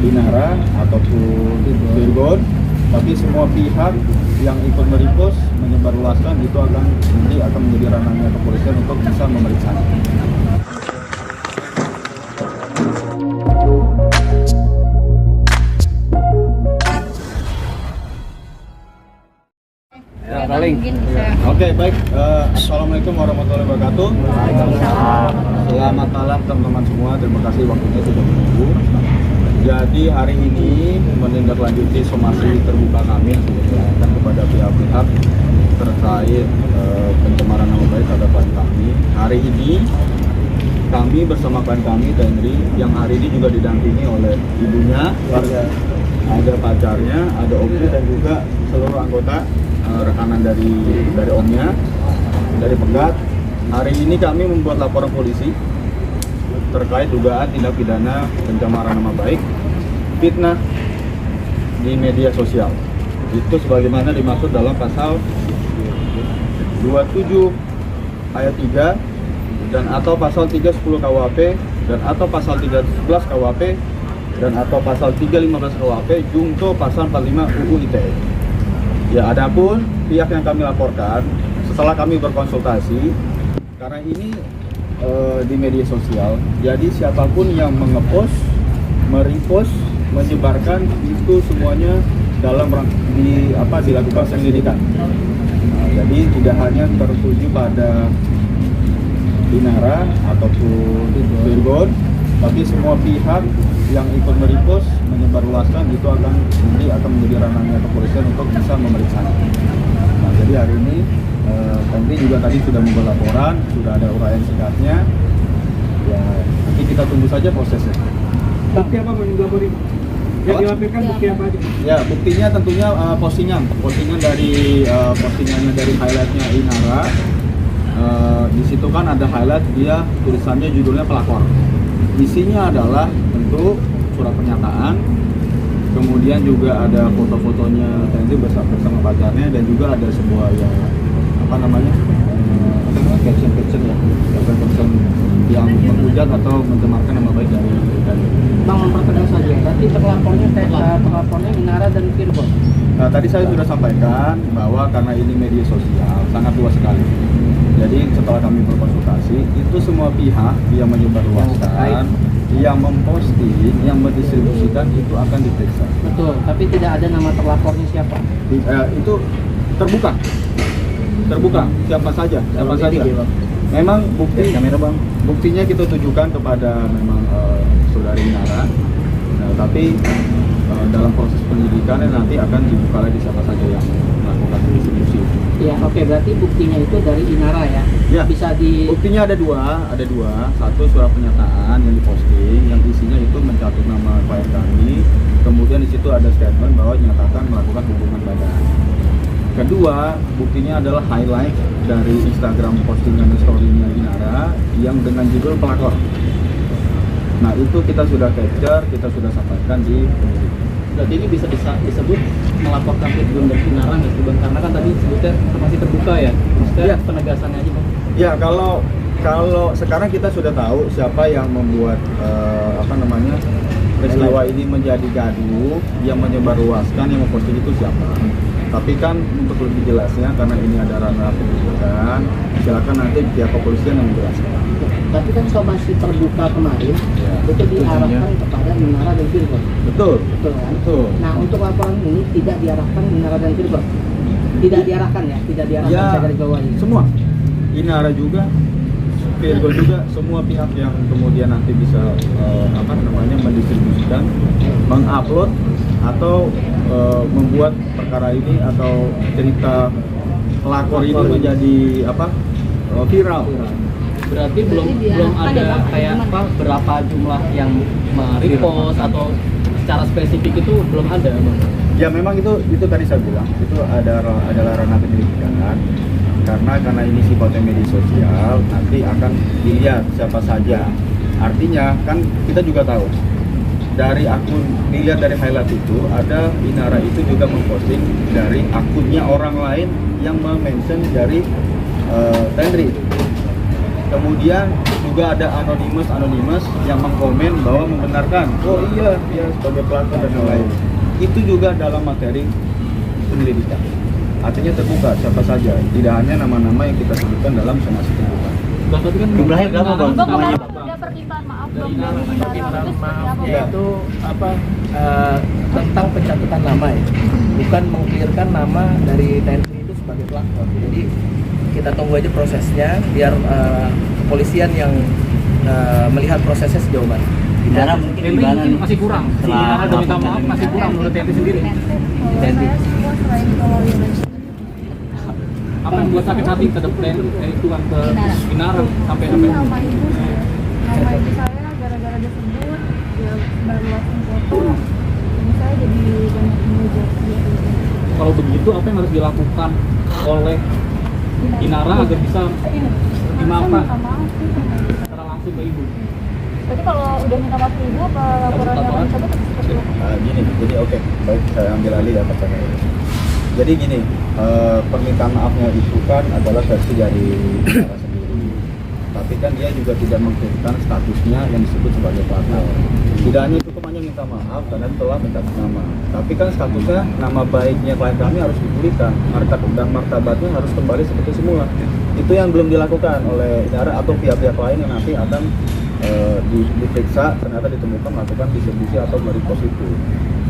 Inara ataupun Virgon, tapi semua pihak yang ikut merepost menyebarluaskan itu nanti akan menjadi ranahnya kepolisian untuk bisa memeriksa. Ya, paling. Oke, baik. Assalamualaikum warahmatullahi wabarakatuh. Selamat malam teman-teman semua. Terima kasih waktunya sudah menunggu. Jadi hari ini menindaklanjuti somasi terbuka kami yang sudah dilakukan kepada pihak-pihak terkait pencemaran nama baik terhadap klien kami. Hari ini kami bersama klien kami Tenri yang hari ini juga didampingi oleh ibunya, ada pacarnya, ada omnya dan juga seluruh anggota rekanan dari omnya, dari Pegat. Hari ini kami membuat laporan polisi terkait dugaan tindak pidana pencemaran nama baik, fitnah di media sosial. Itu sebagaimana dimaksud dalam pasal 27 ayat 3 dan atau pasal 310 KUHP dan atau pasal 13 KUHP dan atau pasal 315 KUHP jungto pasal 45 UU ITE. Ya, adapun pihak yang kami laporkan setelah kami berkonsultasi, karena ini di media sosial, jadi siapapun yang mengepost, merepost, menyebarkan itu semuanya dilakukan penyelidikan. Nah, jadi tidak hanya tertuju pada Inara ataupun Virgon, tapi semua pihak yang ikut merepost menyebarluaskan itu nanti akan menjadi ranahnya kepolisian untuk bisa memeriksa. Nah, jadi hari ini Tenri juga tadi sudah membuat laporan, sudah ada uraian singkatnya. Ya, nanti kita tunggu saja prosesnya. Bukti apa mau dilaporin? Yang dilaporkan bukti apa aja? Ya, buktinya tentunya postingan postingannya dari highlightnya Inara. Di situ kan ada highlight, dia tulisannya judulnya pelakor. Isinya adalah bentuk surat pernyataan, kemudian juga ada foto-fotonya Tenri bersama pacarnya dan juga ada sebuah caption yang menghujat atau mencemarkan nama baik dari Bang, mempertegas saja. Berarti terlapornya Inara dan Virgon. Nah, tadi saya sudah sampaikan bahwa karena ini media sosial sangat luas sekali. Jadi setelah kami berkonsultasi, itu semua pihak yang menyebarluaskan, yang memposting, yang mendistribusikan itu akan diperiksa. Betul, tapi tidak ada nama terlapornya siapa? Itu terbuka siapa saja. Memang buktinya kita tujukan kepada memang saudari Inara. Nah, tapi dalam proses penyidikannya nanti akan dibuka lagi siapa saja yang melakukan distribusi. Ya, oke, berarti buktinya itu dari Inara ya? Ya. Buktinya ada dua. Satu surat pernyataan yang diposting, yang isinya itu mencatut nama klien kami. Kemudian di situ ada statement bahwa dinyatakan melakukan hubungan badan. Kedua, buktinya adalah highlight dari Instagram postingan story-nya Inara yang dengan judul pelakor. Nah, itu kita sudah capture, kita sudah sampaikan di penyidik. Berarti ini bisa disebut melaporkan Virgon dan Inara nggak sih, Bang? Karena kan tadi sebutnya masih terbuka ya. Maksudnya Ya. penegasannya aja, Bang. Ya, kalau sekarang kita sudah tahu siapa yang membuat peristiwa ini menjadi gaduh, yang menyebarluaskan, yang memposting itu siapa. Tapi kan untuk lebih jelasnya, karena ini ada ranah penyidikan, silakan nanti pihak kepolisian yang menjelaskan. Tapi kan somasi terbuka kemarin itu diarahkan kepada Inara dan Virgon. Betul Kan? betul. Nah, untuk laporan ini tidak diarahkan Inara dan Virgon. Tidak diarahkan ya, saya dari bawah ini. Semua, Inara juga, Virgon juga, semua pihak yang kemudian nanti bisa mendistribusikan, mengupload atau membuat perkara ini atau cerita pelakor ini menjadi viral. Berarti belum ada kayak berapa jumlah yang repost atau secara spesifik itu belum ada, Bang. Ya, memang itu tadi saya bilang itu adalah ranah penyelidikan, karena ini sifatnya media sosial, nanti akan dilihat siapa saja. Artinya kan kita juga tahu dari akun, dilihat dari highlight itu ada Inara itu juga memposting dari akunnya orang lain yang mention dari Tenri. Kemudian juga ada anonimus yang mengkomen bahwa membenarkan, oh iya dia sebagai pelaku dan lain-lain. Itu juga dalam materi penyelidikan. Artinya terbuka siapa saja, tidak hanya nama-nama yang kita sebutkan dalam somasi terbuka. Berarti kan Jumlahnya berapa, Bang? Bang, Semuanya. ada permintaan maaf Dari dong dari permintaan Sarah. maafnya itu apa tentang pencatatan nama ya, bukan mengklirkan nama dari TNI itu sebagai pelapor. Jadi kita tunggu aja prosesnya biar kepolisian yang melihat prosesnya sejauh mana. Inara mungkin Tenti gimana mungkin nih? masih kurang. Setelah Inara udah minta melakukan maaf masih kurang menurut Tenti sendiri. Tenti. Apa yang buat sakit hati terhadap itu kan ke Inara sampai Nama ibu saya, nama ibu saya gara-gara dia sebut dia baru langsung foto, ini saya jadi banyak mengejar dia. kalau begitu apa yang harus dilakukan oleh Inara agar bisa dimaafkan Minta maaf sih. secara langsung ke ibu? Berarti kalau udah minta maaf ke ibu apa laporannya akan dicabut atau seperti apa? Gini, jadi oke, baik saya ambil alih ya pertanyaan. Jadi gini, permintaan maafnya itu kan adalah versi dari Inara sendiri. Tapi kan dia juga tidak mengklaimkan statusnya yang disebut sebagai pelapor. Tidak hanya cukup hanya minta maaf karena telah mencabut nama. Tapi kan statusnya nama baiknya klien kami harus dipulihkan, martabat dan martabatnya harus kembali seperti semula. Itu yang belum dilakukan oleh Inara atau pihak-pihak lain yang nanti akan diperiksa ternyata ditemukan melakukan distribusi atau merepost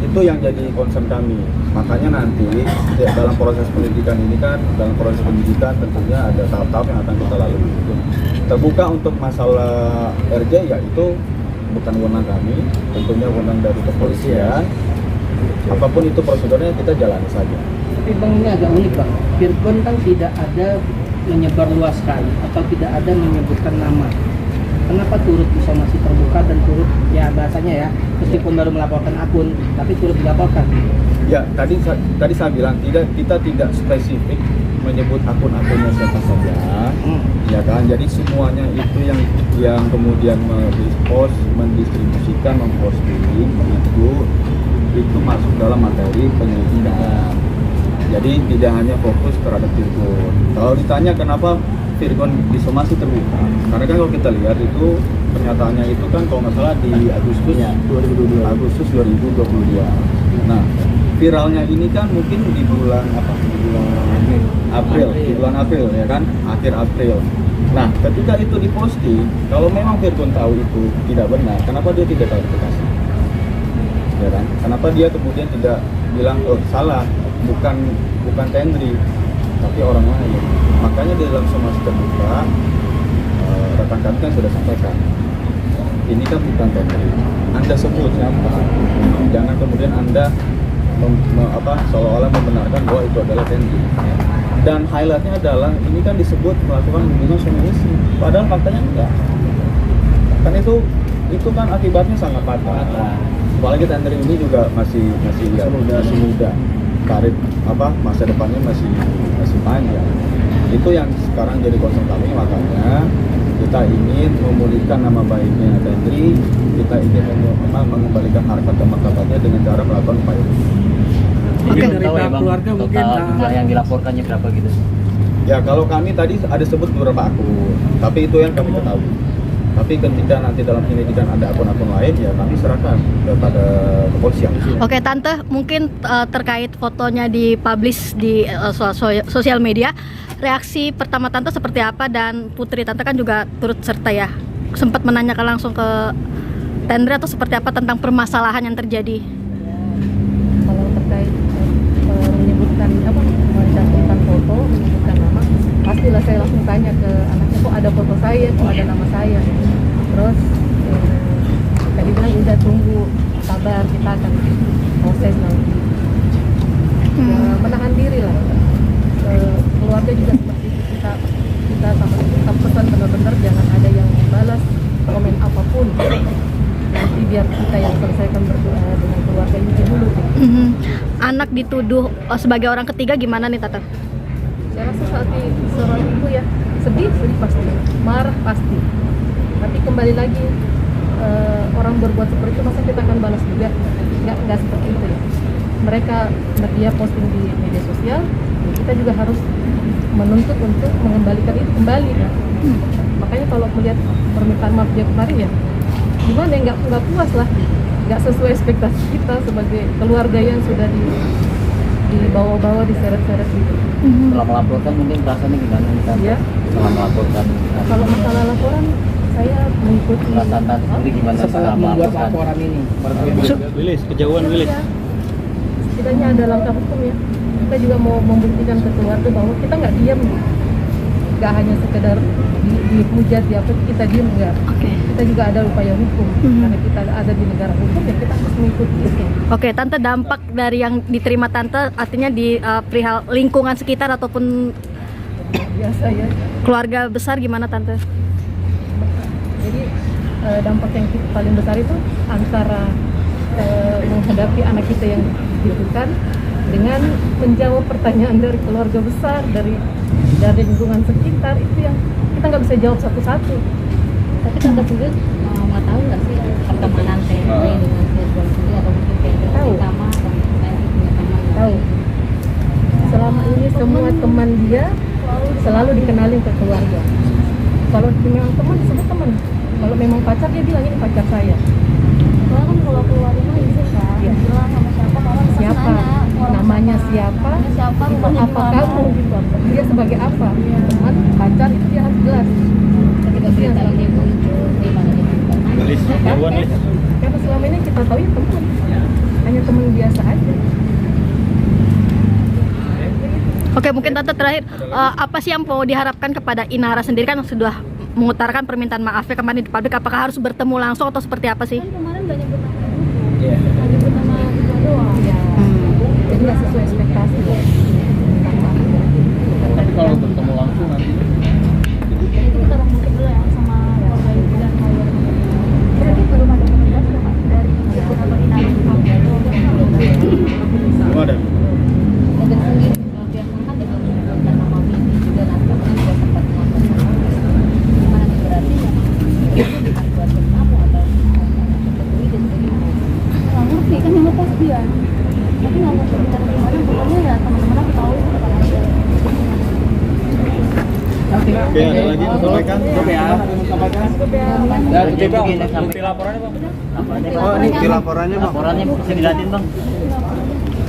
itu yang jadi concern kami. Makanya nanti dalam proses penyidikan ini kan, dalam proses penyidikan tentunya ada tahap-tahap yang akan kita lalui. Terbuka untuk masalah RJ ya itu bukan wewenang kami, tentunya wewenang dari kepolisian. Apapun itu prosedurnya kita jalani saja. Tapi Bang, ini agak unik Bang. Virgon kan tidak ada menyebarluaskan atau tidak ada menyebutkan nama. Kenapa turut disomasi terbuka dan turut ya bahasanya ya meskipun baru melaporkan akun tapi turut dilaporkan? Ya tadi saya bilang kita tidak spesifik menyebut akun-akunnya siapa saja, ya kan. Jadi semuanya itu yang kemudian merepost, mendistribusikan, memposting itu masuk dalam materi penyelidikan. Jadi tidak hanya fokus terhadap Virgon. Kalau ditanya kenapa Virgon disomasi terbuka, karena kan kalau kita lihat itu pernyataannya itu kan kalau nggak salah di Agustus 2022. Nah, viralnya ini kan mungkin di bulan apa? Di bulan April ya kan, akhir April. Nah, ketika itu diposting, kalau memang Virgon tahu itu tidak benar, kenapa dia tidak klarifikasi? Ya kan? Kenapa dia kemudian tidak bilang oh salah, bukan Tendri, tapi orang lain. Makanya di dalam somasi terbuka rekan kami kan sudah sampaikan ini kan bukan Tendri, Anda sebut siapa, jangan kemudian Anda seolah-olah membenarkan bahwa itu adalah Tendri. Dan highlightnya adalah ini kan disebut melakukan hubungan suami istri, padahal faktanya enggak. Kan itu kan akibatnya sangat fatal. Apalagi Tendri ini juga masih muda. Karir masa depannya masih panjang. Itu yang sekarang jadi concern kami, makanya kita ingin memulihkan nama baiknya Tendri, kita ingin mengembalikan harkat dan martabatnya dengan cara melakukan upaya. Mungkin Dari tahu ya pihak Bang, keluarga mungkin, total jumlah yang dilaporkannya berapa gitu? Ya kalau kami tadi ada sebut beberapa akun, tapi itu yang kami ketahui. Tapi ketika nanti dalam penyelidikan ada akun-akun lain, ya kami serahkan kepada kepolisian. Oke Tante, mungkin terkait fotonya dipublish di sosial media, reaksi pertama Tante seperti apa? Dan Putri Tante kan juga turut serta ya, sempat menanyakan langsung ke Tendri atau seperti apa tentang permasalahan yang terjadi? Kalau terkait menyebutkan mencantumkan foto, menyebutkan nama, pastilah saya langsung tanya ke anaknya, kok ada foto saya, kok ada nama saya. Terus tadi bilang udah tunggu, sabar, kita akan proses nanti. Ya, menahan diri lah. Keluarga juga seperti itu, kita sama kita pesan benar-benar jangan ada yang membalas komen apapun. Nanti biar kita yang selesaikan berdua dengan keluarga ini dulu. Anak dituduh sebagai orang ketiga gimana nih Tante? Saya rasa saat seorang ibu ya sedih pasti, marah pasti. Tapi kembali lagi orang berbuat seperti itu masa kita akan balas juga? Nggak seperti itu ya. Mereka dia posting di media sosial, kita juga harus menuntut untuk mengembalikan itu kembali. Makanya kalau melihat permintaan maaf dia kemarin ya gimana ya, nggak puas lah, nggak sesuai ekspektasi kita sebagai keluarga yang sudah dibawa-bawa, diseret-seret gitu. Setelah melaporkan mungkin perasaannya gimana nih Tante? Ya. Setelah melaporkan. Kalau masalah laporan saya mengikuti Perasaan Tante sendiri gimana Setelah membuat melaporkan? laporan ini. Lilis, kejauhan Lilis. Ya, setidaknya ada langkah hukum ya. Kita juga mau membuktikan ke keluarga bahwa kita nggak diam, nggak hanya sekedar dihujat di apa kita diam, enggak. Oke. Kita juga ada upaya hukum karena kita ada di negara hukum ya kita harus mengikuti itu. Oke, Tante, dampak dari yang diterima Tante artinya di perihal lingkungan sekitar ataupun Biasa ya. keluarga besar gimana Tante? Jadi dampak yang paling besar itu antara menghadapi anak kita yang dibutuhkan dengan menjawab pertanyaan dari keluarga besar, dari lingkungan sekitar, itu yang kita nggak bisa jawab satu-satu. Tapi Tante sendiri nggak tahu nggak sih pertemanan Tendri dengan Ridwan sendiri atau mungkin Tendri Tahu. sama atau Tendri punya teman? Tahu. Selama ini semua teman dia selalu dikenalin ke keluarga. Kalau memang teman disebut teman. Kalau memang pacar dia bilang ini pacar saya. Soalnya kan kalau keluar rumah izin kan, Iya. bilang sama siapa orang pasti Siapa? nanya, orang Namanya sama. siapa? Namanya siapa? Tipe Rumahnya apa di mana? kamu? Gitu. Dia sebagai apa? Teman, pacar itu dia harus jelas. Ketika berita ini muncul di mana dia? Lilis, kejauhan Lilis. Karena selama ini kita tahu ya teman, hanya teman biasa aja. Oke, mungkin Tante terakhir, apa sih yang mau diharapkan kepada Inara sendiri, kan sudah mengutarakan permintaan maafnya kemarin di publik, apakah harus bertemu langsung atau seperti apa sih? Kan kemarin nggak nyebut nama ibu, Iya. hanya nyebut nama ibu doang. Ya, jadi nggak sesuai ekspektasi ya. Tapi kalau bertemu langsung nanti Itu kita ngomongin dulu ya sama keluarga ibu dan keluarga ibu. Berarti belum ada komunikasi ya, Pak, dari ibu atau Inara? Belum ada. Dan sendiri pihak Mahat juga menyebutkan nama Mimi juga nanti kemarin juga sempat ngomong sama gimana nih berarti ya bukan buat kamu atau seperti dan bagaimana? Nggak ngerti kan yang lepas dia, tapi nggak ngerti cara gimana. Pokoknya ya teman-teman aku tahu itu bukan aja. Oke, ada lagi yang sampaikan? Cukup ya. Ada yang sampaikan? Ya, Ya, mungkin Bang. sampai Bukti laporannya, Bang. laporannya, Oh, ini di laporannya Bang. laporannya bisa dilihatin Bang.